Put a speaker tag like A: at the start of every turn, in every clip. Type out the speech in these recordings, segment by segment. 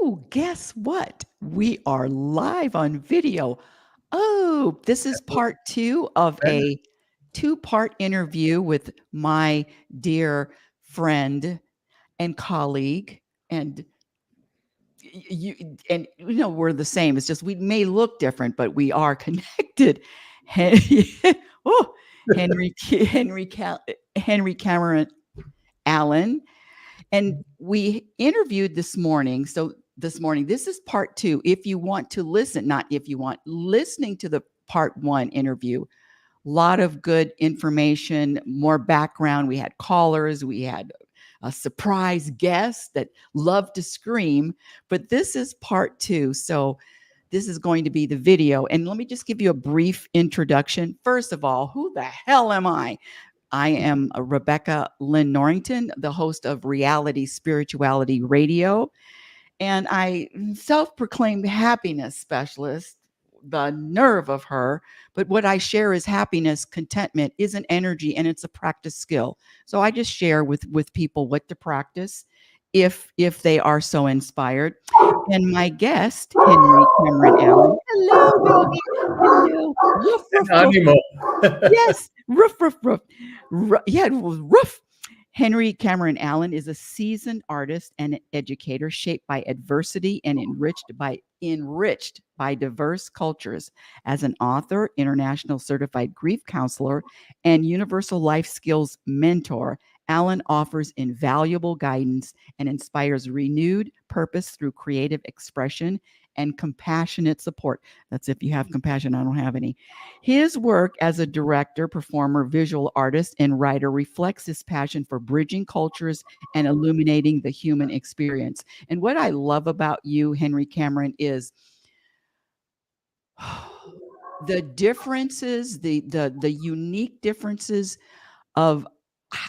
A: Oh, guess what? We are live on video. Oh, this is part 2 of a 2-part interview with my dear friend and colleague, and we're the same. It's just we may look different, but we are connected. Henry, oh, Henry Cameron Allen. And we interviewed this morning. So this is part 2. If you want to listen, not if you want, listening to the part 1 interview, a lot of good information, more background. We had callers, we had a surprise guest that loved to scream, but this is part 2. So this is going to be the video. And let me just give you a brief introduction. First of all, who the hell am I? I am Rebecca Lynn Norrington, the host of Reality Spirituality Radio, and I self-proclaimed happiness specialist, the nerve of her. But what I share is happiness. Contentment is an energy, and it's a practice skill. So I just share with people what to practice if they are so inspired. And my guest, Henry Cameron Allen. Hello, doggy. Hello. Woof, woof, woof.
B: Ánimo.
A: Yes, roof, roof, roof. Yeah, it was roof. Henry Cameron Allen is a seasoned artist and educator shaped by adversity and enriched by diverse cultures. As an author, international certified grief counselor, and universal life skills mentor, Allen offers invaluable guidance and inspires renewed purpose through creative expression and compassionate support. That's if you have compassion. I don't have any. His work as a director, performer, visual artist, and writer reflects his passion for bridging cultures and illuminating the human experience. And what I love about you, Henry Cameron, is the differences, the unique differences of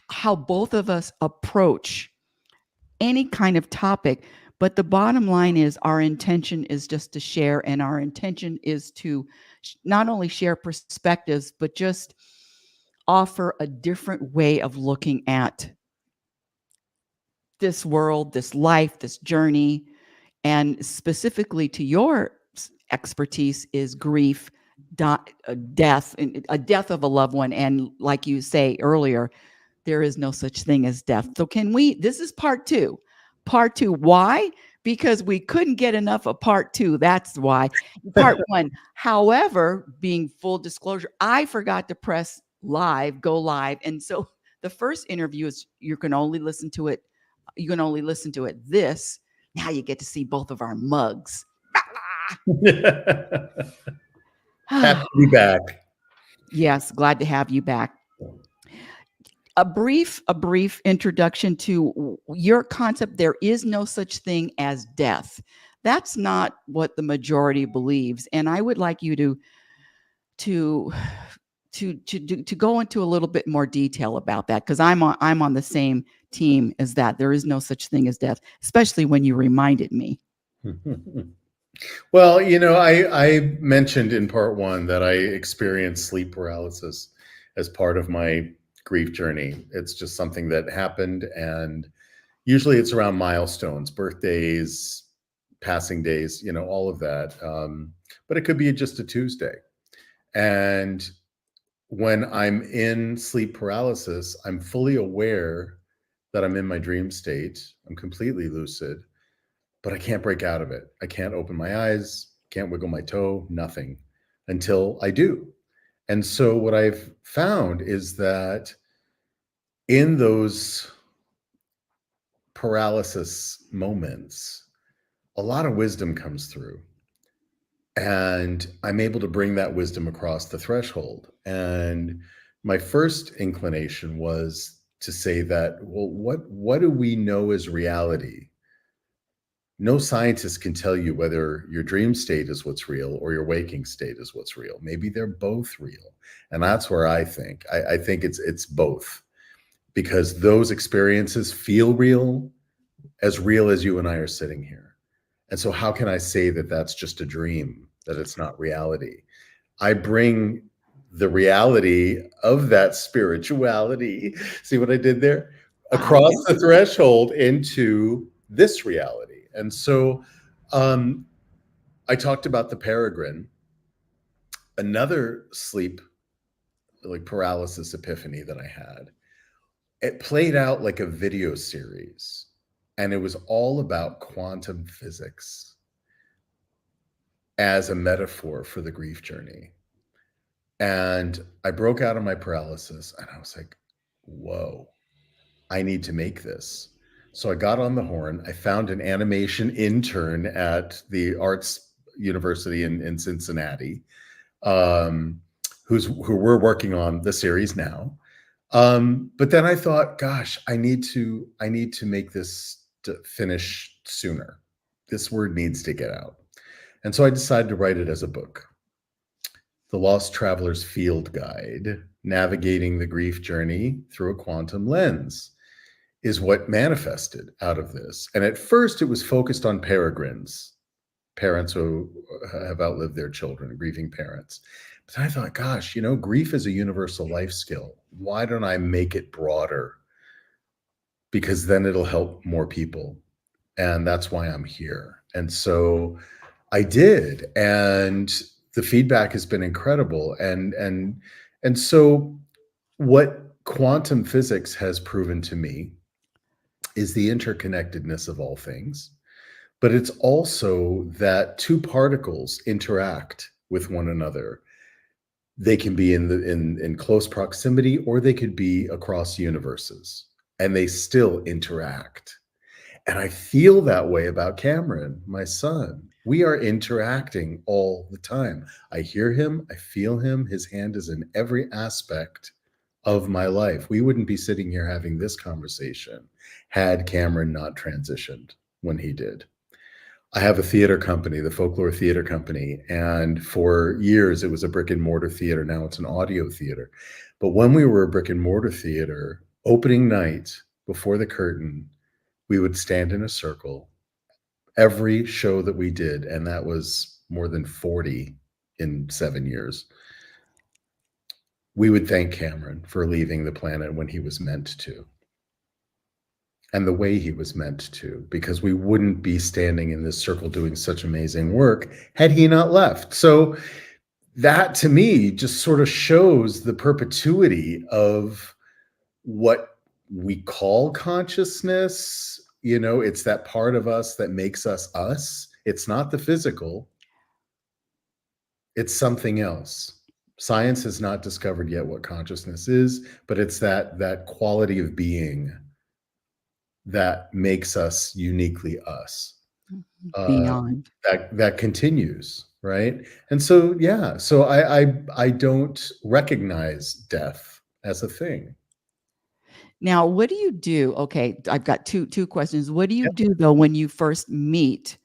A: how both of us approach any kind of topic. But the bottom line is our intention is just to share, and our intention is to not only share perspectives, but just offer a different way of looking at this world, this life, this journey. And specifically to your expertise is grief, death, a death of a loved one. And like you say earlier, there is no such thing as death. So this is part 2. Part 2, why? Because we couldn't get enough of part 2. That's why. Part 1, however, being full disclosure, I forgot to press go live. And so the first interview is you can only listen to it this. Now you get to see both of our mugs.
B: Happy to be back.
A: Yes, glad to have you back. A brief introduction to your concept. There is no such thing as death. That's not what the majority believes. And I would like you to go into a little bit more detail about that, because I'm on the same team as that. There is no such thing as death, especially when you reminded me.
B: Well, I mentioned in part 1 that I experienced sleep paralysis as part of my grief journey. It's just something that happened, and usually it's around milestones, birthdays, passing days, all of that. But it could be just a Tuesday. And when I'm in sleep paralysis, I'm fully aware that I'm in my dream state. I'm completely lucid, but I can't break out of it. I can't open my eyes, can't wiggle my toe, nothing until I do. And so what I've found is that in those paralysis moments, a lot of wisdom comes through. And I'm able to bring that wisdom across the threshold. And my first inclination was to say that, well, what do we know as reality? No scientist can tell you whether your dream state is what's real or your waking state is what's real. Maybe they're both real. And that's where I think it's both, because those experiences feel real as you and I are sitting here. And so how can I say that that's just a dream, that it's not reality? I bring the reality of that spirituality, see what I did there? Across the threshold into this reality. And so I talked about the peregrine. Another sleep, like paralysis epiphany that I had, it played out like a video series, and it was all about quantum physics as a metaphor for the grief journey. And I broke out of my paralysis and I was like, whoa, I need to make this. So I got on the horn. I found an animation intern at the Arts University in Cincinnati, who we're working on the series now. But then I thought, gosh, I need to make this to finish sooner. This word needs to get out. And so I decided to write it as a book. The Lost Traveler's Field Guide, Navigating the Grief Journey Through a Quantum Lens, is what manifested out of this. And at first it was focused on peregrines, parents who have outlived their children, grieving parents. But I thought, gosh, grief is a universal life skill. Why don't I make it broader? Because then it'll help more people. And that's why I'm here. And so I did. And the feedback has been incredible. And so what quantum physics has proven to me is the interconnectedness of all things. But it's also that two particles interact with one another. They can be in close proximity, or they could be across universes, and they still interact. And I feel that way about Cameron, my son. We are interacting all the time. I hear him, I feel him. His hand is in every aspect of my life. We wouldn't be sitting here having this conversation had Cameron not transitioned when he did. I have a theater company, the Folklore Theater Company, and for years it was a brick and mortar theater. Now it's an audio theater. But when we were a brick and mortar theater, opening night before the curtain, we would stand in a circle every show that we did, and that was more than 40 in 7 years. We would thank Cameron for leaving the planet when he was meant to, and the way he was meant to, because we wouldn't be standing in this circle doing such amazing work had he not left. So that to me just sort of shows the perpetuity of what we call consciousness. It's that part of us that makes us us. It's not the physical. It's something else. Science has not discovered yet what consciousness is, but it's that quality of being that makes us uniquely us.
A: Beyond.
B: That continues, right? And so, yeah, so I don't recognize death as a thing.
A: Now, what do you do? Okay, I've got two questions. What do you do though when you meet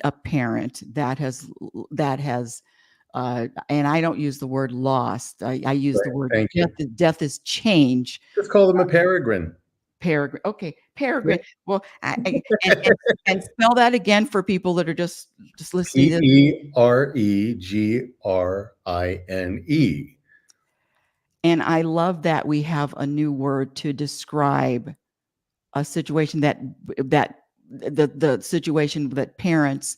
A: a parent that has and I don't use the word lost. I use the word death. Death is change.
B: Just call them a peregrine.
A: Peregrine. Okay, peregrine. Yeah. Well, and spell that again for people that are just listening.
B: Peregrine.
A: And I love that we have a new word to describe a situation that the situation that parents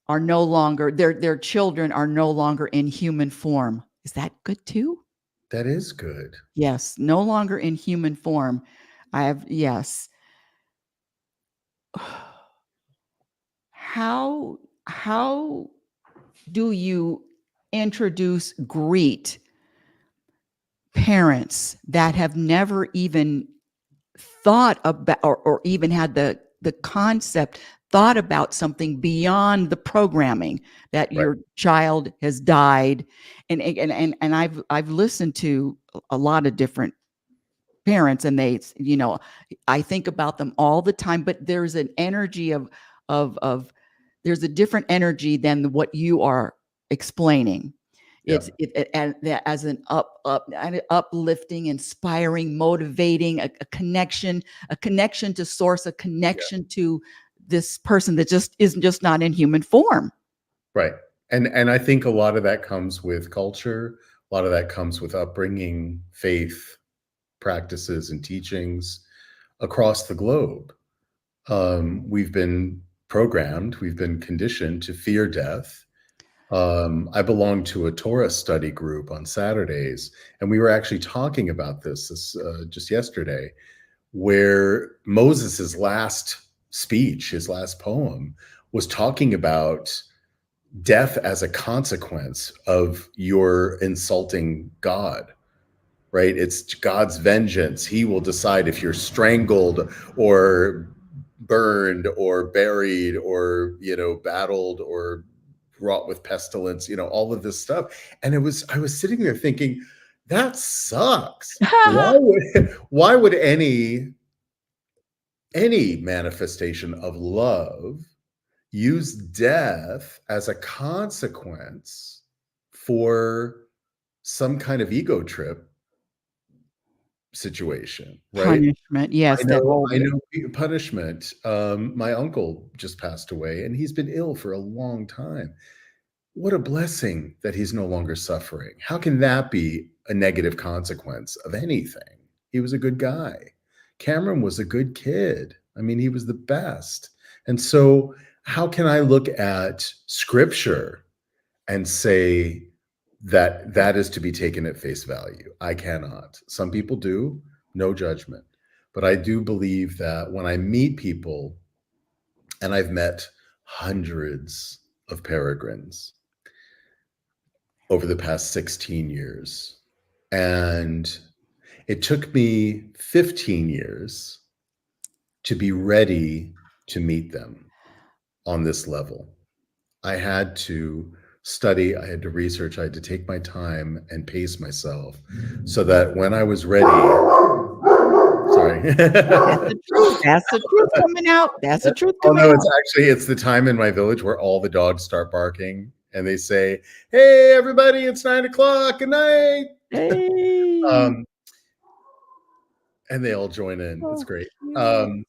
A: are no longer, their children are no longer in human form. Is that good too?
B: That is good.
A: Yes, no longer in human form. Yes. How do you greet parents that have never even thought about or even had the concept, thought about something beyond the programming that your child has died? And I've listened to a lot of different parents, and they, I think about them all the time, but there's an energy of there's a different energy than what you are explaining. It's as an uplifting, inspiring, motivating, a connection to source, a connection to this person that just isn't just not in human form.
B: Right. And I think a lot of that comes with culture. A lot of that comes with upbringing, faith, practices, and teachings across the globe. We've been programmed, we've been conditioned to fear death. I belong to a Torah study group on Saturdays, and we were actually talking about this just yesterday, where Moses's last speech, his last poem, was talking about death as a consequence of your insulting God, right? It's God's vengeance. He will decide if you're strangled or burned or buried or, battled or wrought with pestilence, all of this stuff. And I was sitting there thinking, that sucks. Why would any manifestation of love use death as a consequence for some kind of ego trip situation, right?
A: Punishment. Yes, that whole.
B: I know punishment. My uncle just passed away, and he's been ill for a long time. What a blessing that he's no longer suffering. How can that be a negative consequence of anything? He was a good guy. Cameron was a good kid. I mean, he was the best. And so how can I look at scripture and say that that is to be taken at face value? I cannot. Some people do, no judgment. But I do believe that when I meet people, and I've met hundreds of peregrines over the past 16 years, and it took me 15 years to be ready to meet them on this level. I had to study, I had to research, I had to take my time and pace myself so that when I was ready, sorry.
A: That's the truth. That's the truth coming out. That's the truth
B: Oh
A: coming
B: no,
A: out.
B: it's the time in my village where all the dogs start barking and they say, "Hey, everybody, it's 9:00. Good night."
A: Hey.
B: And they all join in. It's
A: Oh,
B: great.
A: cute.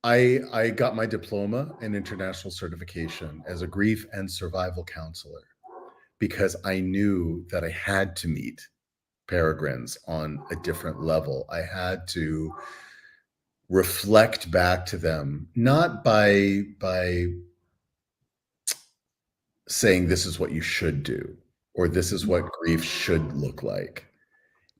B: I got my diploma and international certification as a grief and survival counselor because I knew that I had to meet peregrines on a different level. I had to reflect back to them, not by saying this is what you should do or this is what grief should look like.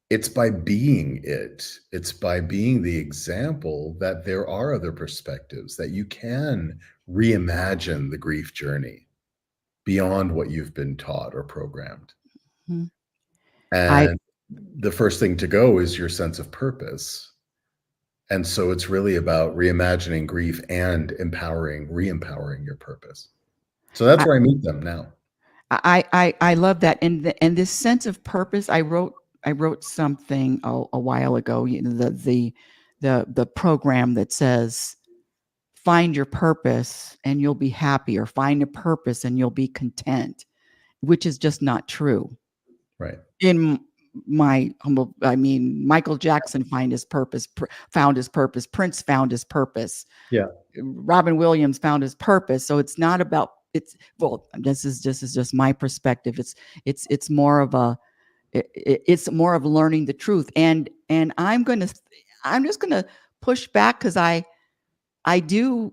B: It's by being it. It's by being the example that there are other perspectives, that you can reimagine the grief journey beyond what you've been taught or programmed.
A: Mhm.
B: And the first thing to go is your sense of purpose. And so it's really about reimagining grief and re-empowering your purpose. So that's where I meet them now.
A: I love that. And this sense of purpose, I wrote something a while ago, the program that says find your purpose and you'll be happy, or find a purpose and you'll be content, which is just not true.
B: Right.
A: In my humble, Michael Jackson found his purpose. Prince found his purpose.
B: Yeah.
A: Robin Williams found his purpose. So it's not about, this is just my perspective. It's more of it's more of learning the truth. And I'm just gonna push back, because I do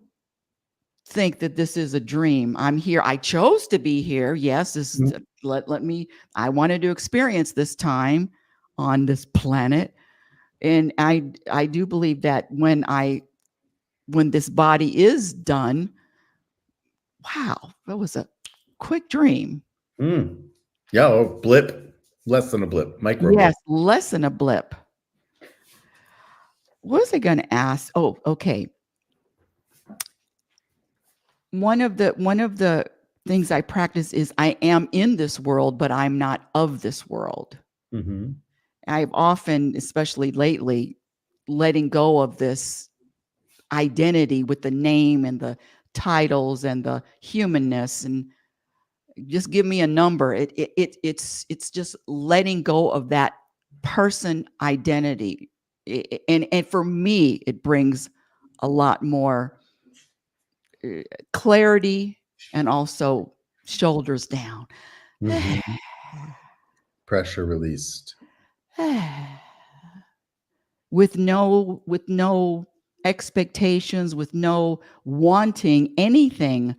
A: think that this is a dream. I'm here. I chose to be here. Yes, this is, let me, I wanted to experience this time on this planet. And I do believe that when this body is done, wow, that was a quick dream.
B: Yeah, blip, less than a blip, micro
A: Yes,
B: blip.
A: less than a blip. What was I going to ask? Oh, okay. One of the things I practice is I am in this world, but I'm not of this world.
B: Mm-hmm.
A: I've often, especially lately, letting go of this identity with the name and the titles and the humanness, and just give me a number. It's just letting go of that person identity. And for me, it brings a lot more clarity, and also shoulders down.
B: Mm-hmm. Pressure released.
A: with no expectations, with no wanting anything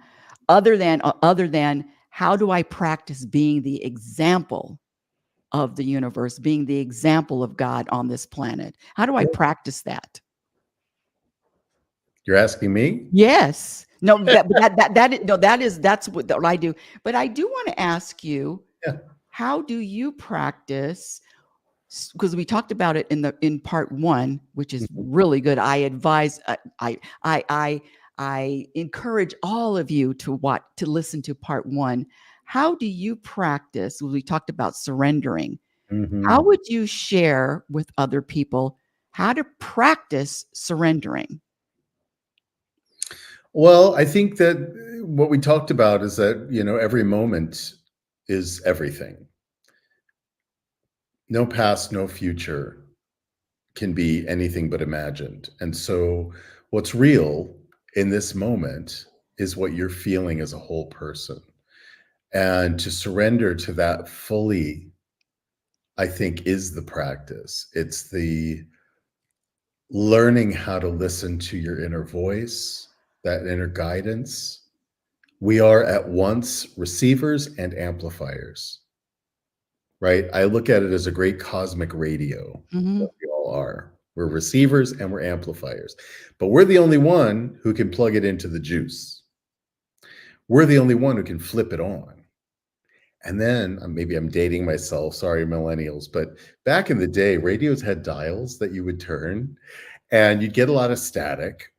A: other than how do I practice being the example of the universe, being the example of God on this planet? How do I practice that?
B: You're asking me?
A: Yes. No, that's what I do. But I do want to ask you,
B: Yeah.
A: how do you practice? Because we talked about it in part one, which is
B: Mhm.
A: really good. I advise, I encourage all of you to listen to part one. How do you practice? We talked about surrendering. How
B: Mhm.
A: would you share with other people how to practice surrendering?
B: Well, I think that what we talked about is that, every moment is everything. No past, no future can be anything but imagined. And so what's real in this moment is what you're feeling as a whole person. And to surrender to that fully, I think, is the practice. It's the learning how to listen to your inner voice, that inner guidance. We are at once receivers and amplifiers, right? I look at it as a great cosmic radio
A: Hmm.
B: that we all are. We're receivers and we're amplifiers, but we're the only one who can plug it into the juice. We're the only one who can flip it on. And then maybe I'm dating myself. Sorry, millennials. But back in the day, radios had dials that you would turn and you'd get a lot of static.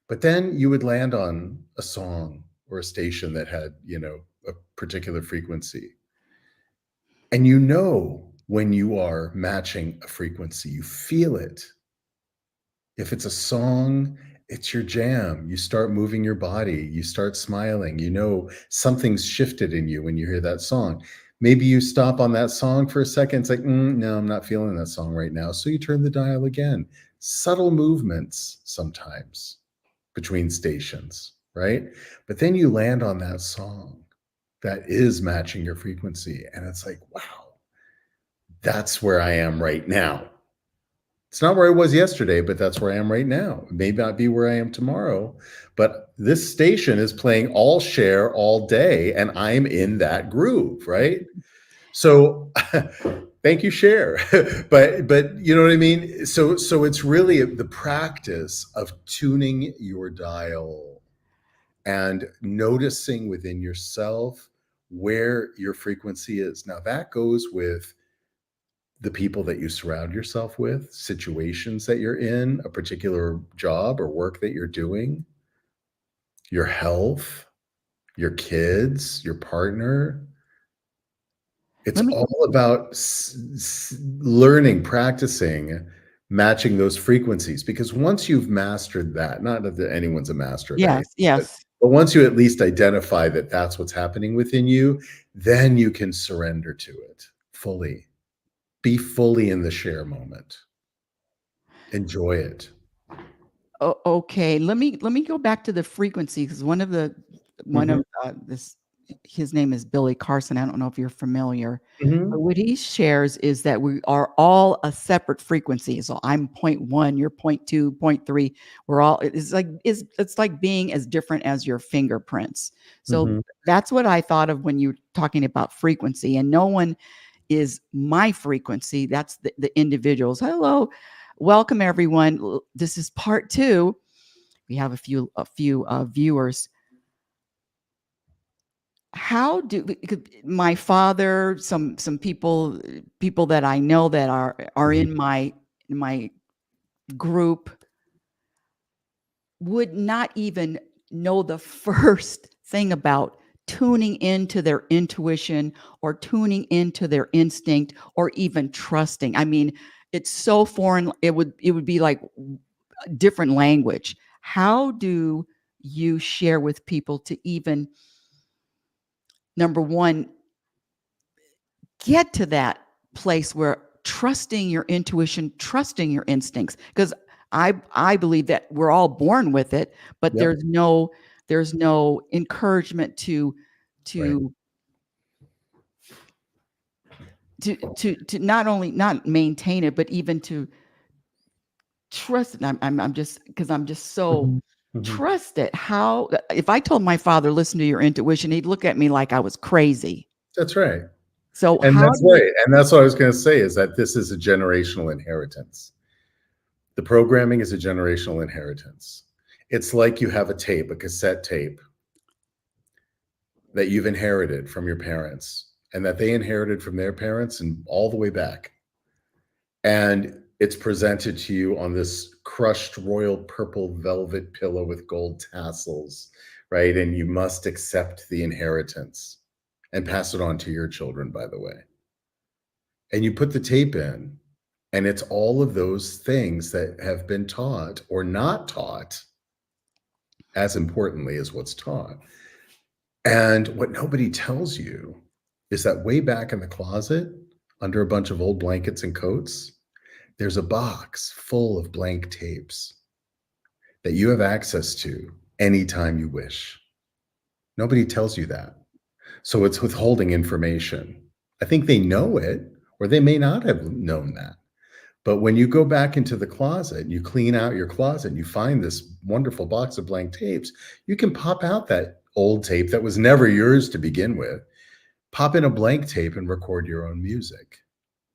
B: But then you would land on a song or a station that had, a particular frequency. And when you are matching a frequency, you feel it. If it's a song, it's your jam. You start moving your body, you start smiling. Something's shifted in you when you hear that song. Maybe you stop on that song for a second. It's like, no, I'm not feeling that song right now. So you turn the dial again. Subtle movements sometimes between stations, right? But then you land on that song that is matching your frequency. And it's like, wow, that's where I am right now. It's not where I was yesterday, but that's where I am right now. It may not be where I am tomorrow, but this station is playing all share all day, and I'm in that groove, right? So thank you, Cher. but you know what I mean? So it's really the practice of tuning your dial and noticing within yourself where your frequency is. Now that goes with the people that you surround yourself with, situations that you're in, a particular job or work that you're doing, your health, your kids, your partner. It's
A: Let me.
B: all about learning, practicing, matching those frequencies. Because once you've mastered that, not that anyone's a master of anything,
A: Yes, yes.
B: but once you at least identify that that's what's happening within you, then you can surrender to it fully. Be fully in the share moment. Enjoy it.
A: Okay, let me go back to the frequency, because one
B: Mhm,
A: of this his name is Billy Carson. I don't know if you're familiar, but
B: mhm.
A: what he shares is that we are all a separate frequency. So I'm point one, you're point two, point three. We're all it's like being as different as your fingerprints. So
B: Mhm.
A: that's what I thought of when you're talking about frequency, and no one is my frequency. That's the individuals. Hello, welcome everyone. This is part two. We have a few viewers. How do my father, some people that I know that are
B: Mhm.
A: in my group would not even know the first thing about tuning into their intuition or tuning into their instinct or even trusting. I mean, it's so foreign. It would be like different language. How do you share with people to even, number one, get to that place where trusting your intuition, trusting your instincts? Because I believe that we're all born with it, but
B: Yep.
A: there's no encouragement
B: Right.
A: to to not only not maintain it, but even trusted. I'm just because I'm just so
B: Mhm. Mhm.
A: trusted. How if I told my father, listen to your intuition, he'd look at me like I was crazy.
B: That's right.
A: So
B: And
A: how
B: that's
A: do we
B: right. And that's what I was going to say is that this is a generational inheritance. The programming is a generational inheritance. It's like you have a tape, a cassette tape that you've inherited from your parents and that they inherited from their parents and all the way back. And it's presented to you on this crushed royal purple velvet pillow with gold tassels, right? And you must accept the inheritance and pass it on to your children, by the way. And you put the tape in, and it's all of those things that have been taught or not taught, as importantly as what's taught. And what nobody tells you is that way back in the closet, under a bunch of old blankets and coats, there's a box full of blank tapes that you have access to anytime you wish. Nobody tells you that. So it's withholding information. I think they know it, or they may not have known that. But when you go back into the closet, you clean out your closet, and you find this wonderful box of blank tapes, you can pop out that old tape that was never yours to begin with, pop in a blank tape and record your own music.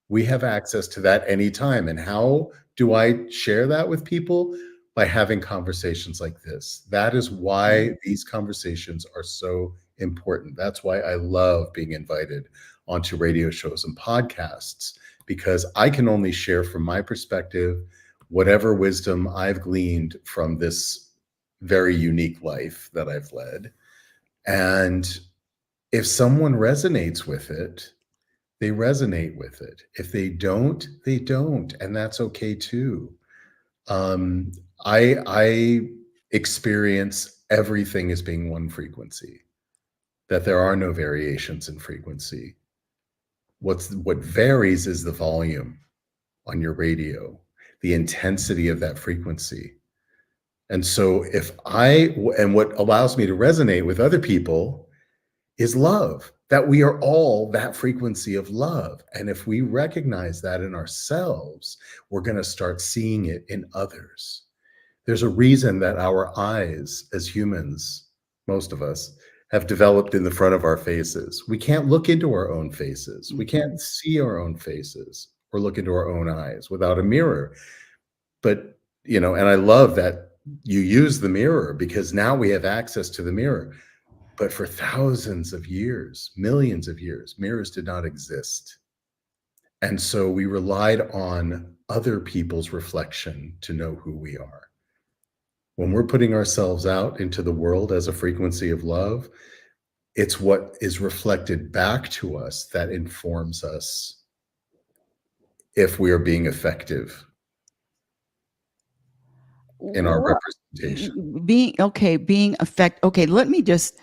B: We have access to that anytime. And how do I share that with people? By having conversations like this. That is why these conversations are so important. That's why I love being invited onto radio shows and podcasts, because I can only share from my perspective whatever wisdom I've gleaned from this very unique life that I've led. And if someone resonates with it, they resonate with it. If they don't, they don't, and that's okay too. Um, I experience everything as being one frequency, that there are no variations in frequency. What varies is the volume on your radio, the intensity of that frequency. And so and what allows me to resonate with other people is love, that we are all that frequency of love. And if we recognize that in ourselves, we're going to start seeing it in others. There's a reason that our eyes as humans, most of us, have developed in the front of our faces. We can't look into our own faces. We can't see our own faces or look into our own eyes without a mirror. But, and I love that you use the mirror, because now we have access to the mirror. But for thousands of years, millions of years, mirrors did not exist. And so we relied on other people's reflection to know who we are. When we're putting ourselves out into the world as a frequency of love, it's what is reflected back to us that informs us if we are being effective in our
A: Well,
B: representation.
A: being effect. Okay, let me just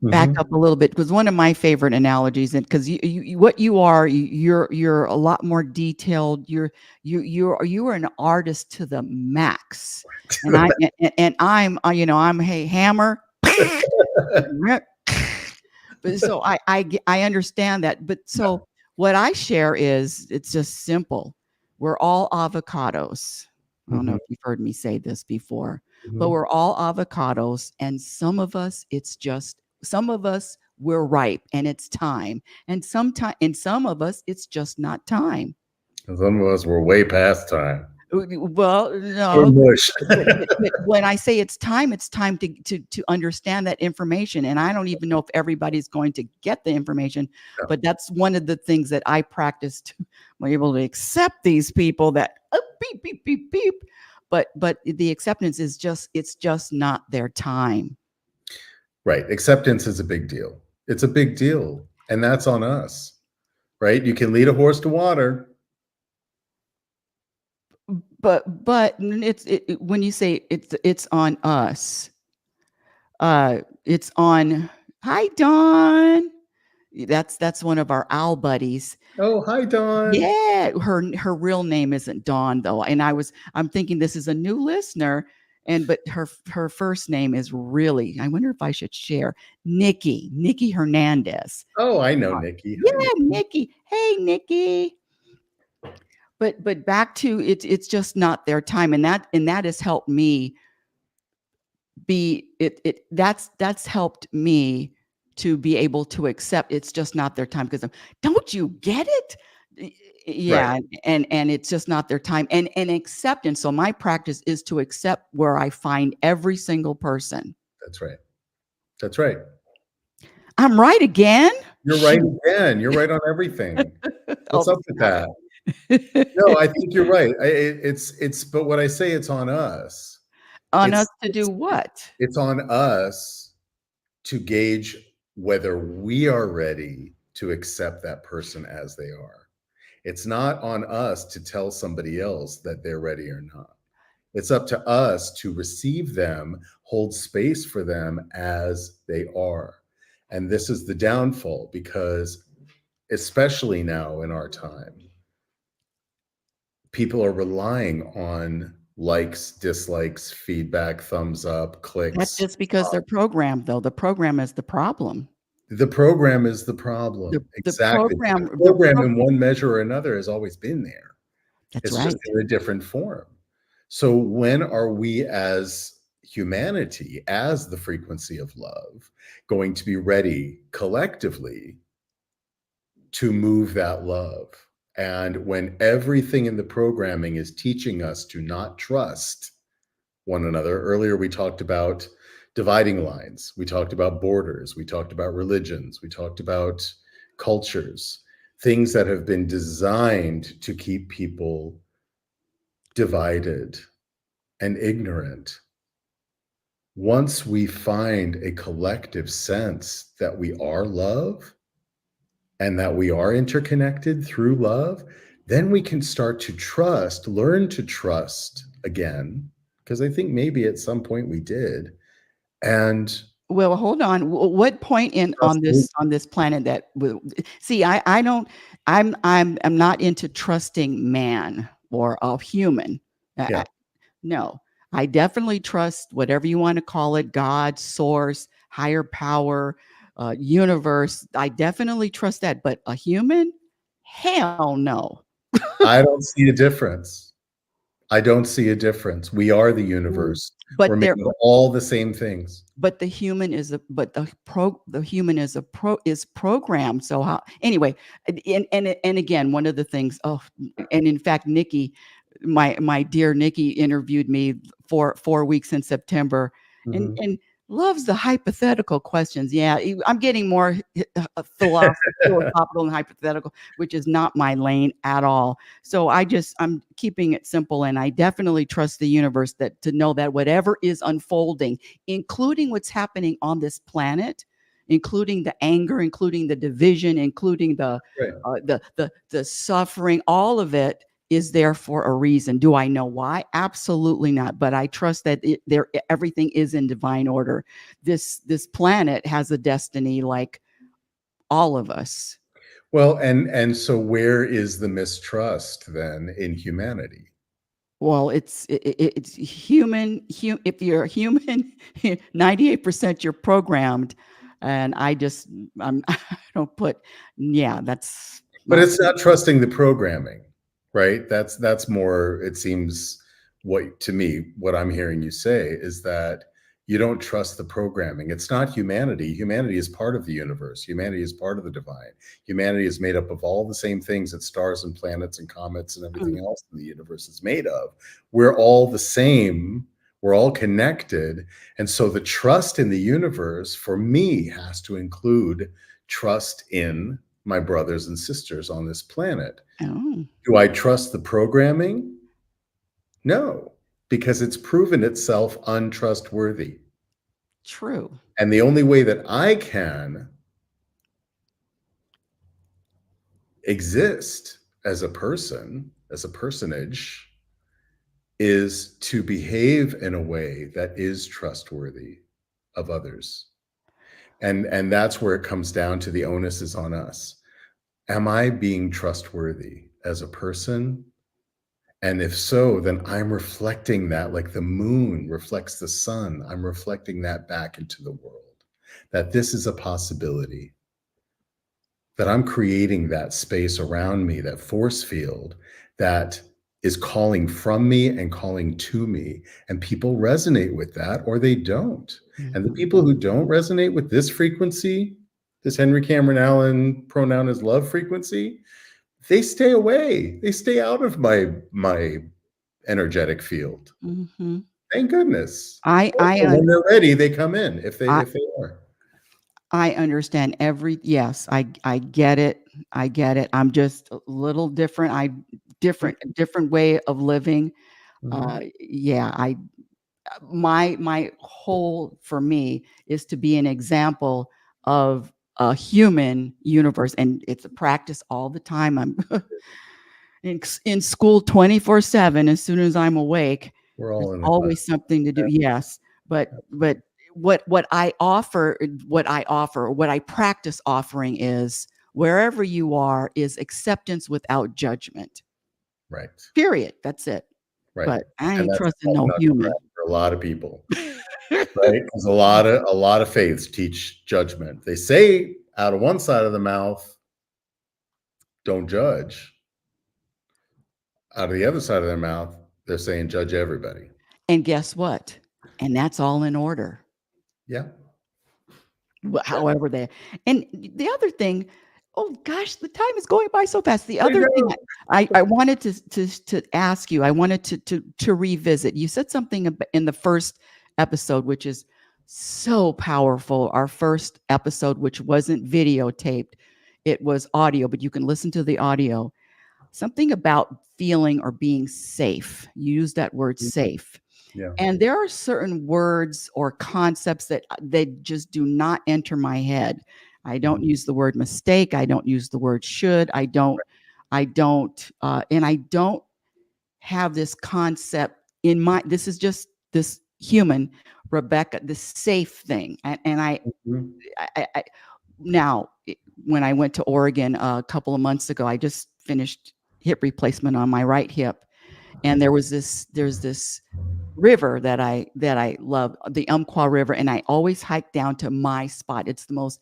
A: back
B: Mhm.
A: up a little bit, because one of my favorite analogies, and because what you are, you're a lot more detailed. You are an artist to the max, and I'm I'm hey hammer. But so I understand that. But so what I share is it's just simple. We're all avocados. I don't know
B: Mhm.
A: if you've heard me say this before, but
B: Mhm.
A: we're all avocados, and some of us we're ripe and it's time, and some of us it's just not time.
B: Some of us were way past time.
A: Well,
B: We're
A: no,
B: mush.
A: but when I say it's time to understand that information, and I don't even know if everybody's going to get the information,
B: Yeah.
A: but that's one of the things that I practice to be able to accept these people that beep beep beep beep, but the acceptance is it's just not their time.
B: Right. Acceptance is a big deal. It's a big deal. And that's on us, right? You can lead a horse to water.
A: But when you say it's on us, it's on. Hi, Dawn. That's one of our owl buddies.
B: Oh, hi, Dawn.
A: Yeah, her real name isn't Dawn though, and I'm thinking this is a new listener, but her first name is really, I wonder if I should share, Nikki Hernandez.
B: Oh, I know Nikki.
A: Yeah,
B: Hi, Nikki.
A: Nikki. Hey, Nikki. but back to it's just not their time, and that has helped me be that's helped me to be able to accept it's just not their time, because don't you get it?
B: Right.
A: Yeah, and it's just not their time, and acceptance. So my practice is to accept where I find every single person.
B: That's right. That's right.
A: I'm right again.
B: You're right again. You're right on everything. What's
A: Oh,
B: up with that? No, I think you're right. It's but what I say, it's on us.
A: on us
B: It's
A: to do what?
B: it's on us to gauge whether we are ready to accept that person as they are. It's not on us to tell somebody else that they're ready or not. It's up to us to receive them, hold space for them as they are. And this is the downfall, because especially now in our time, people are relying on likes, dislikes, feedback, thumbs up,
A: That's
B: clicks.
A: just because they're programmed, though. The program is the problem.
B: The program is the
A: The
B: problem.
A: the
B: Exactly. The
A: program the
B: program
A: pro
B: in one measure or another has always been there.
A: That's
B: It's just
A: right.
B: in a different form. So when are we as humanity, as the frequency of love, going to be ready collectively to move that love? And when everything in the programming is teaching us to not trust one another. Earlier, we talked about dividing lines. We talked about borders. We talked about religions. We talked about cultures, things that have been designed to keep people divided and ignorant. Once we find a collective sense that we are love and that we are interconnected through love, then we can start to trust, learn to trust again, because I think maybe at some point we did. And
A: Well, hold on. What point in
B: trust.
A: on this planet that see? I don't. I'm not into trusting man or a human.
B: Yeah.
A: No, I definitely trust whatever you want to call it, God, source, higher power, universe. I definitely trust that. But a human? Hell no.
B: I don't see a difference. I don't see a difference. We are the universe. We're
A: But
B: made
A: there,
B: of all the same things.
A: but the human is a but the human is a is programmed. So how anyway, and again, one of the things, oh, and in fact, Nikki, my dear Nikki, interviewed me for 4 weeks in September,
B: Mhm.
A: and loves the hypothetical questions. Yeah, I'm getting more philosophical and hypothetical, which is not my lane at all. So I'm keeping it simple, and I definitely trust the universe that to know that whatever is unfolding, including what's happening on this planet, including the anger, including the division, including
B: Right.
A: the suffering, all of it is there for a reason. Do I know why? Absolutely not. But I trust that everything is in divine order. This planet has a destiny like all of us.
B: Well, and so where is the mistrust then in humanity?
A: Well, it's human. If you're a human, 98% you're programmed, and I don't put. Yeah, that's
B: But
A: not.
B: it's not trusting the programming, right? That's more, it seems, what to me, what I'm hearing you say is that you don't trust the programming. It's not humanity. Humanity is part of the universe. Humanity is part of the divine. Humanity is made up of all the same things that stars and planets and comets and everything else in the universe is made of. We're all the same. We're all connected. And so the trust in the universe for me has to include trust in my brothers and sisters on this planet.
A: Oh,
B: Do I trust the programming? No, because it's proven itself untrustworthy.
A: true.
B: And the only way that I can exist as a person, as a personage, is to behave in a way that is trustworthy of others. And that's where it comes down to the onus is on us. Am I being trustworthy as a person? And if so, then I'm reflecting that like the moon reflects the sun. I'm reflecting that back into the world, that this is a possibility, that I'm creating that space around me, that force field that is calling from me and calling to me. And people resonate with that or they don't. And the people who don't resonate with this frequency, this Henry Cameron Allen pronoun is love frequency, they stay away. They stay out of my energetic field.
A: Mm-hmm.
B: Thank goodness.
A: I
B: When they're ready, they come in if they are.
A: I understand yes, I get it. I get it. I'm just a little different. Different way of living. Yeah, my whole for me is to be an example of a human universe, and it's a practice all the time. I'm in school 24/7. As soon as I'm awake,
B: We're all
A: there's
B: in the class.
A: always something to do. Yes, but what I offer, what I practice offering is wherever you are is acceptance without judgment.
B: Right.
A: Period. That's it.
B: Right.
A: But I
B: And
A: ain't
B: that's
A: trusting no human.
B: for a lot of people. Right? Because a lot of faiths teach judgment. They say out of one side of the mouth, don't judge. Out of the other side of their mouth, they're saying judge everybody.
A: And guess what? And that's all in order.
B: Yeah.
A: However and the other thing, oh gosh, the time is going by so fast. The other thing I wanted to ask you, I wanted to revisit. You said something in the first episode, which is so powerful. Our first episode, which wasn't videotaped, it was audio, but you can listen to the audio. Something about feeling or being safe. You use that word safe.
B: Yeah.
A: And there are certain words or concepts that they just do not enter my head. I don't use the word mistake. I don't use the word should. I don't, and I don't have this concept in my, this is just this human, Rebecca, the safe thing. And I now, when I went to Oregon a couple of months ago, I just finished hip replacement on my right hip. And there's this river that I love, the Umpqua River, and I always hike down to my spot. It's the most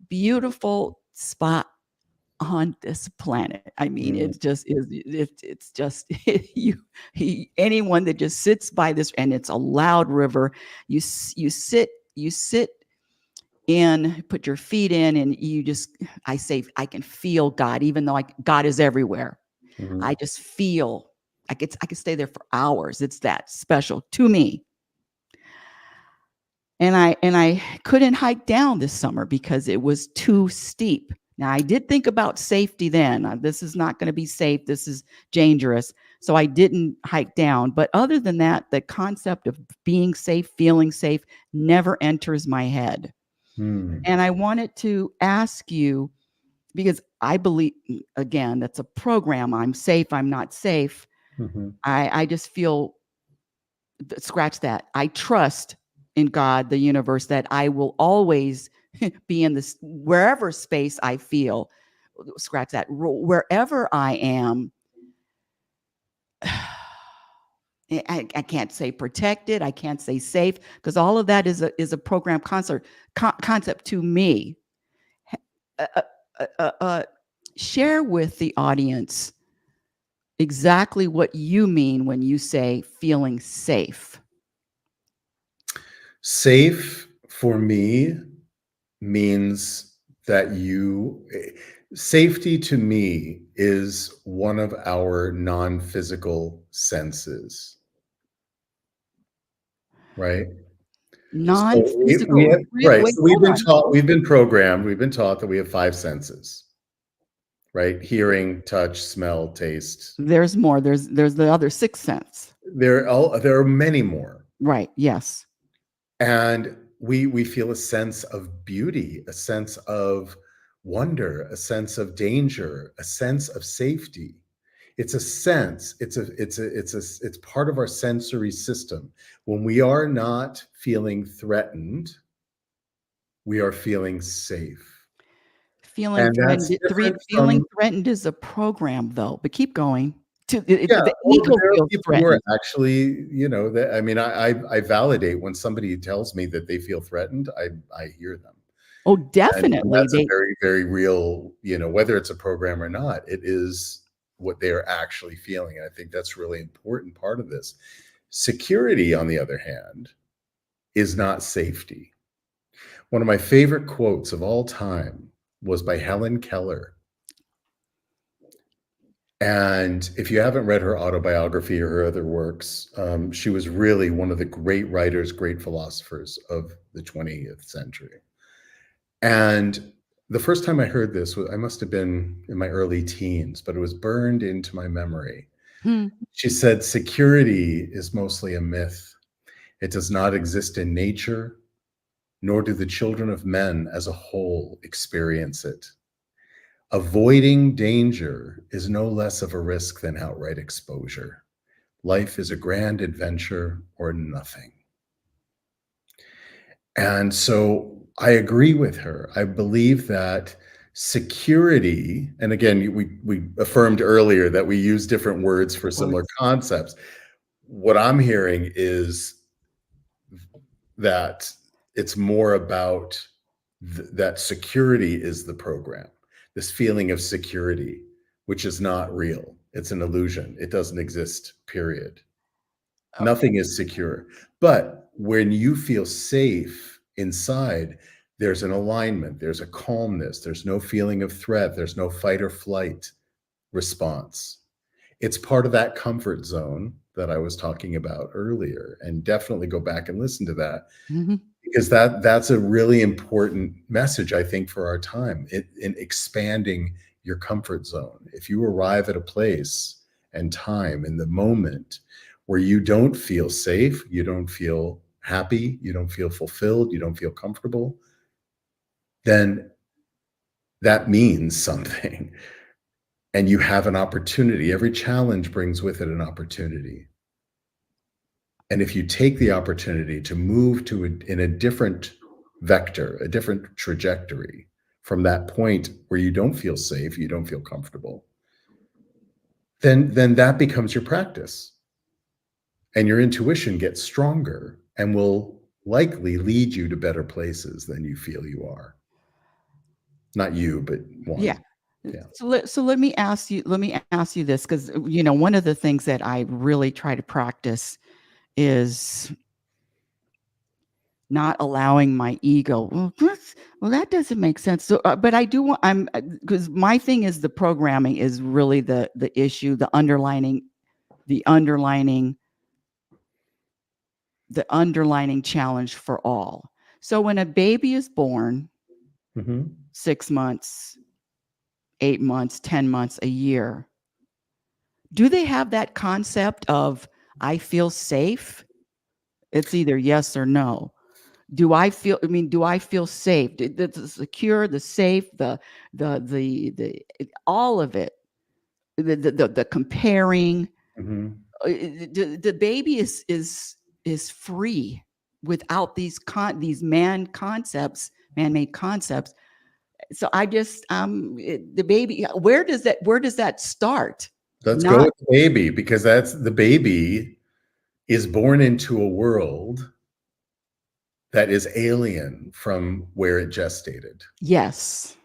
A: beautiful spot on this planet. I mean, it just is. It's just anyone that just sits by this, and it's a loud river. You sit in, put your feet in, and I say I can feel God, even though God is everywhere. I just feel. I could stay there for hours. It's that special to me. And I couldn't hike down this summer because it was too steep. Now I did think about safety then. This is not going to be safe. This is dangerous. So I didn't hike down. But other than that, the concept of being safe, feeling safe never enters my head. And I wanted to ask you, because I believe, again, that's a program. I'm safe. I'm not safe. I just feel, scratch that. I trust in God, the universe, that I will always be in this, wherever space I feel, scratch that, wherever I am. I can't say protected. I can't say safe, because all of that is a program concept to me. Share with the audience exactly what you mean when you say feeling safe.
B: Safe for me means that safety to me is one of our non-physical senses, right?
A: Non-physical.
B: So right. So we've been taught that we have 5 senses. Right? Hearing, touch, smell, taste.
A: There's more. There's the other 6th sense.
B: There are many more.
A: Right. Yes.
B: And we feel a sense of beauty, a sense of wonder, a sense of danger, a sense of safety. It's a sense. It's part of our sensory system. When we are not feeling threatened, we are feeling safe.
A: Feeling threatened is a program, though. But keep going. The ego feels threatened.
B: Actually, I mean, I validate when somebody tells me that they feel threatened. I hear them.
A: Oh, definitely.
B: And that's a very, very real. Whether it's a program or not, it is what they're actually feeling. And I think that's a really important part of this. Security, on the other hand, is not safety. One of my favorite quotes of all time was by Helen Keller. And if you haven't read her autobiography or her other works, she was really one of the great writers, great philosophers of the 20th century. And the first time I heard this, I must have been in my early teens, but it was burned into my memory. She said, security is mostly a myth. It does not exist in nature, nor do the children of men as a whole experience it. Avoiding danger is no less of a risk than outright exposure. Life is a grand adventure or nothing. And so I agree with her. I believe that security, and again, we affirmed earlier that we use different words for similar concepts. What I'm hearing is that it's more about that security is the program, this feeling of security, which is not real. It's an illusion. It doesn't exist, period.
A: Oh.
B: Nothing is secure. But when you feel safe inside, there's an alignment, there's a calmness, there's no feeling of threat, there's no fight or flight response. It's part of that comfort zone that I was talking about earlier, and definitely go back and listen to that. Because that's a really important message, I think, for our time in expanding your comfort zone. If you arrive at a place and time in the moment where you don't feel safe, you don't feel happy, you don't feel fulfilled, you don't feel comfortable, then that means something. And you have an opportunity. Every challenge brings with it an opportunity. And if you take the opportunity to move in a different vector, a different trajectory from that point where you don't feel safe, you don't feel comfortable, then that becomes your practice. And your intuition gets stronger and will likely lead you to better places than you feel you are. Not you, but one.
A: Yeah. So let me ask you this, because one of the things that I really try to practice is not allowing my ego. Well, that doesn't make sense. So, but I do want. Because my thing is the programming is really the issue, the underlining challenge for all. So when a baby is born, 6 months, 8 months, 10 months, a year, do they have that concept of I feel safe? It's either yes or no. Do I feel safe? The secure, the safe, the all of it, the comparing. The baby is free without these man-made concepts. So I just the baby. Where does that start?
B: Let's go with the baby, because the baby is born into a world that is alien from where it gestated.
A: Yes.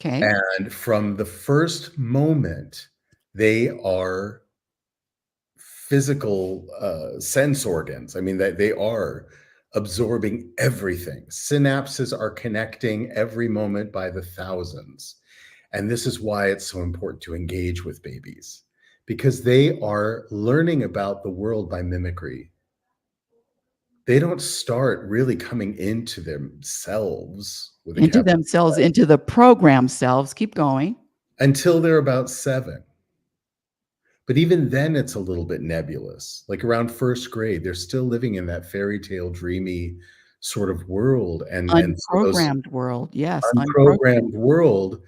A: Okay.
B: And from the first moment, they are physical sense organs. I mean, they are absorbing everything. Synapses are connecting every moment by the thousands. And this is why it's so important to engage with babies, because they are learning about the world by mimicry. They don't start really coming into themselves
A: Into the program selves. Keep going.
B: Until they're about 7. But even then, it's a little bit nebulous. Like around first grade, they're still living in that fairy tale, dreamy sort of world. And
A: unprogrammed world. Yes.
B: Unprogrammed world.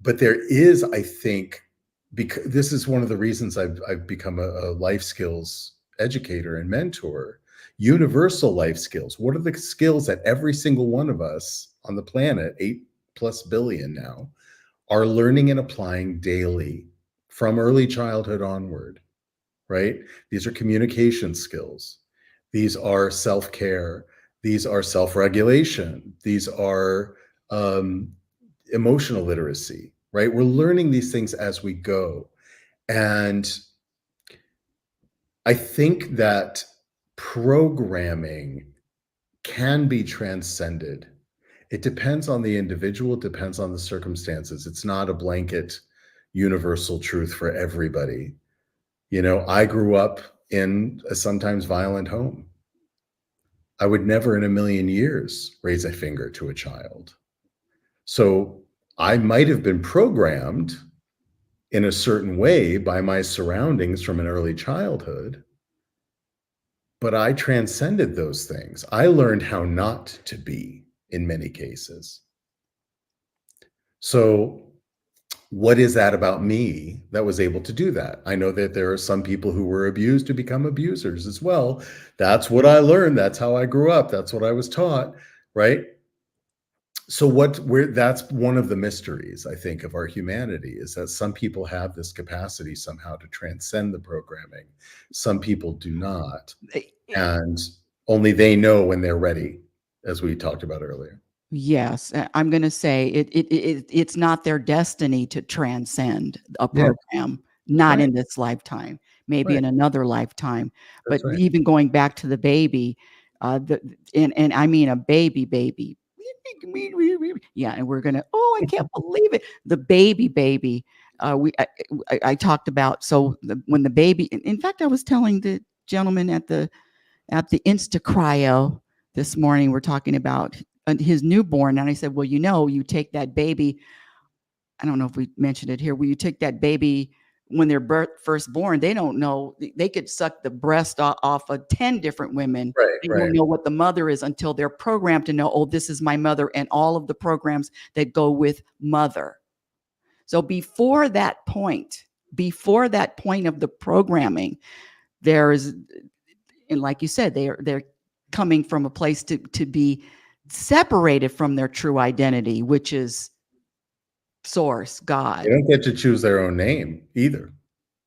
B: But there is, I think, because this is one of the reasons I've become a life skills educator and mentor. Universal life skills. What are the skills that every single one of us on the planet, 8+ billion now, are learning and applying daily from early childhood onward, right? These are communication skills. These are self-care. These are self-regulation. These are emotional literacy, right? We're learning these things as we go. And I think that programming can be transcended. It depends on the individual, it depends on the circumstances. It's not a blanket universal truth for everybody. You know, I grew up in a sometimes violent home. I would never in a million years raise a finger to a child. So I might have been programmed in a certain way by my surroundings from an early childhood, but I transcended those things. I learned how not to be in many cases. So what is that about me that was able to do that? I know that there are some people who were abused to become abusers as well. That's what I learned. That's how I grew up. That's what I was taught, right? So that's one of the mysteries, I think, of our humanity, is that some people have this capacity somehow to transcend the programming. Some people do not. And only they know when they're ready, as we talked about earlier.
A: Yes, I'm going to say it's not their destiny to transcend a
B: Yeah.
A: program, not
B: Right.
A: in this lifetime, maybe
B: Right.
A: in another lifetime.
B: That's
A: But
B: right.
A: even going back to the baby, and I mean a baby. Yeah, and we're gonna. Oh, I can't believe it. The baby. I talked about when the baby. In fact, I was telling the gentleman at the Insta cryo this morning, we're talking about his newborn. And I said, well, you take that baby. I don't know if we mentioned it here. Where you take that baby when they're first born, they don't know. They could suck the breast off of 10 different women.
B: Right.
A: They
B: Right.
A: don't know what the mother is until they're programmed to know, oh, this is my mother, and all of the programs that go with mother. So before that point of the programming, there's, and like you said, they're coming from a place to be separated from their true identity, which is source,
B: They
A: God.
B: don't get to choose their own name either.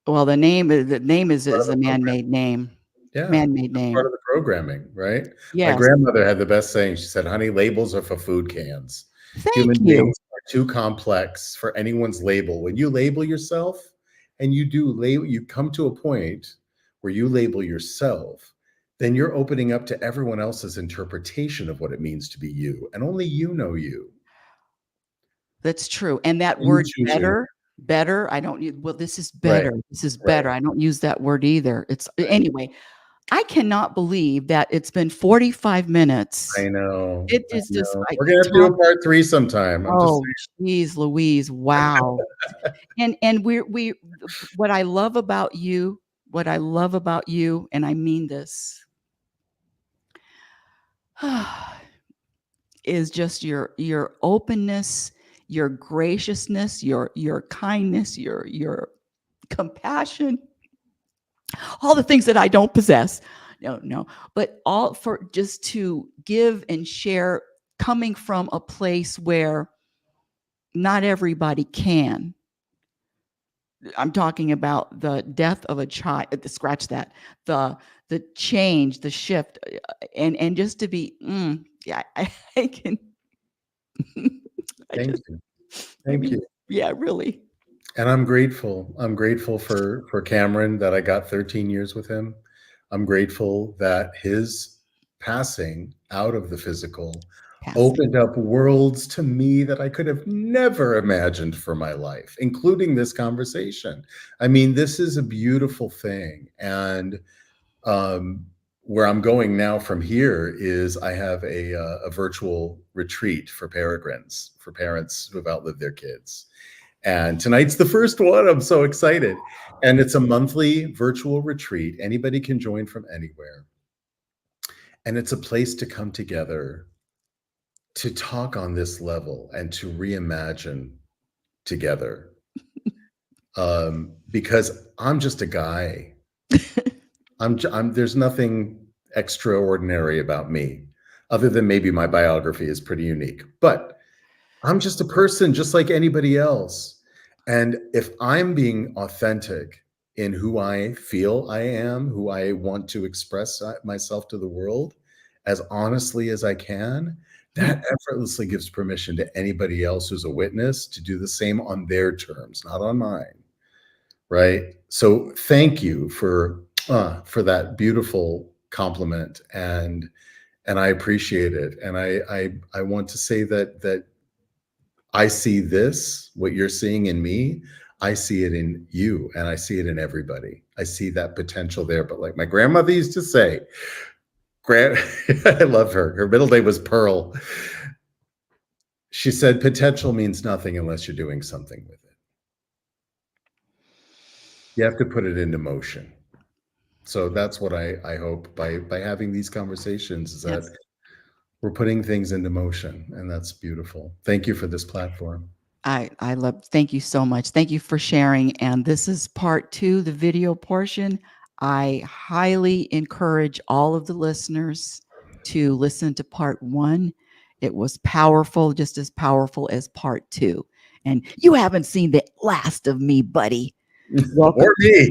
A: Well, the name is
B: Part of
A: a
B: the program.
A: man-made name.
B: Yeah.
A: Man-made
B: That's part
A: name.
B: of the programming, right? My
A: Yes.
B: grandmother had the best saying. She said, honey, labels are for food cans.
A: Thank
B: Human
A: you.
B: beings are too complex for anyone's label. When you label yourself, and you come to a point where you label yourself, then you're opening up to everyone else's interpretation of what it means to be you. And only you know you.
A: That's true. And that
B: You
A: word
B: choose your
A: better, I don't use, well, this is
B: right,
A: better. This is
B: right,
A: better. I don't use that word either. It's
B: right.
A: anyway. I cannot believe that it's been 45 minutes.
B: I know.
A: It
B: I
A: is just,
B: know.
A: I
B: We're gonna have to do
A: talk.
B: a part 3 sometime. I'm just
A: Oh, geez, Louise. Wow. And we what I love about you, and I mean this, is just your openness, your graciousness, your kindness, your compassion, all the things that I don't possess. No, but all for just to give and share, coming from a place where not everybody can. I'm talking about the death of a child. Scratch that. The change, the shift, and just to be, yeah, I can. I
B: thank
A: just,
B: you.
A: I
B: Thank
A: mean,
B: you.
A: yeah, really.
B: And I'm grateful. I'm grateful for Cameron, that I got 13 years with him. I'm grateful that his passing out of the physical
A: Passing.
B: opened up worlds to me that I could have never imagined for my life, including this conversation. I mean, this is a beautiful thing. And where I'm going now from here is I have a virtual retreat for peregrines, for parents who have outlived their kids. And tonight's the first one. I'm so excited. And it's a monthly virtual retreat. Anybody can join from anywhere. And it's a place to come together to talk on this level and to reimagine together. Because I'm just a guy. There's nothing extraordinary about me, other than maybe my biography is pretty unique. But I'm just a person just like anybody else. And if I'm being authentic in who I feel I am, who I want to express myself to the world as honestly as I can, that effortlessly gives permission to anybody else who's a witness to do the same on their terms, not on mine. right? So thank you for that beautiful compliment, and I appreciate it. And I want to say that I see this, what you're seeing in me, I see it in you, and I see it in everybody. I see that potential there. But like my grandmother used to say, I love her. Her middle name was Pearl. She said, potential means nothing unless you're doing something with it. You have to put it into motion. So that's what I hope by having these conversations, is that
A: Yes.
B: we're putting things into motion, and that's beautiful. Thank you for this platform.
A: I love, thank you so much. Thank you for sharing. And this is part 2, the video portion. I highly encourage all of the listeners to listen to part 1. It was powerful, just as powerful as part 2. And you haven't seen the last of me, buddy. Welcome.
B: Or me.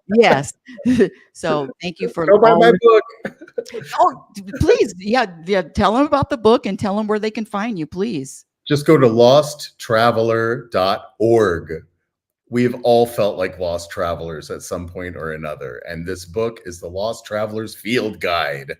A: Yes. So thank you for
B: Go buy my book.
A: Oh, please. Yeah. Tell them about the book and tell them where they can find you, please.
B: Just go to losttraveler.org. We've all felt like lost travelers at some point or another. And this book is the Lost Traveler's Field Guide.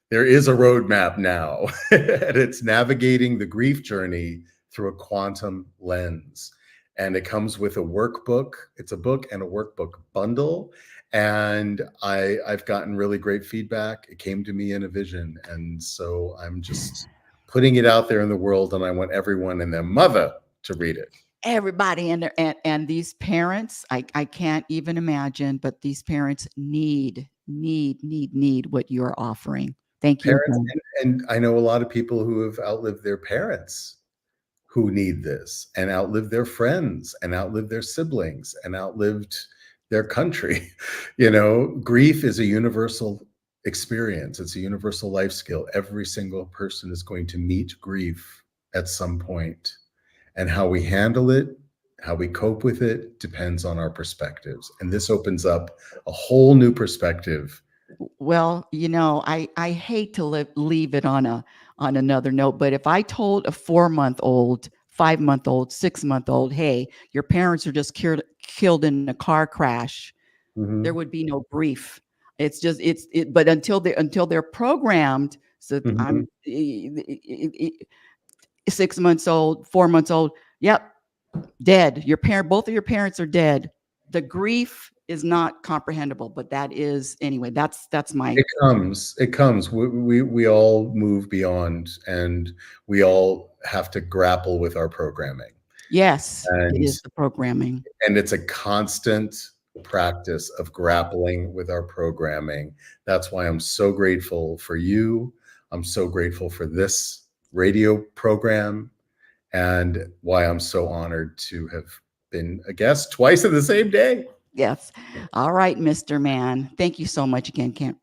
B: There is a roadmap now, and it's navigating the grief journey through a quantum lens. And it comes with a workbook. It's a book and a workbook bundle. And I've gotten really great feedback. It came to me in a vision. And so I'm just putting it out there in the world, and I want everyone and their mother to read it.
A: Everybody and these parents, I can't even imagine, but these parents need what you're offering. Thank you.
B: Parents, and I know a lot of people who have outlived their parents who need this, and outlived their friends, and outlived their siblings, and outlived their country. You know, grief is a universal experience. It's a universal life skill. Every single person is going to meet grief at some point, and how we handle it, how we cope with it, depends on our perspectives. And this opens up a whole new perspective.
A: Well, I hate to leave it on another note, but if I told a 4-month-old, 5-month-old, 6-month-old, hey, your parents are just killed in a car crash, there would be no grief. It's just but until they're programmed, so I'm 6 months old, 4 months old, yep, dead. Both of your parents are dead. The grief is not comprehensible, but that is, anyway, that's my.
B: It comes. We all move beyond, and we all have to grapple with our programming.
A: Yes,
B: And
A: it is the programming.
B: And it's a constant practice of grappling with our programming. That's why I'm so grateful for you. I'm so grateful for this radio program, and why I'm so honored to have been a guest twice in the same day.
A: Yes. All right, Mr. Man. Thank you so much again, Cam.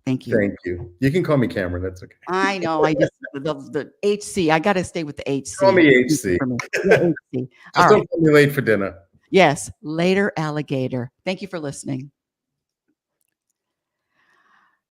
A: Thank you.
B: Thank you. You can call me Cameron. That's okay.
A: I know. I just the HC. I got to stay with the HC.
B: Call me HC.
A: Yeah, HC.
B: Just don't call me late for dinner.
A: Yes. Later, alligator. Thank you for listening.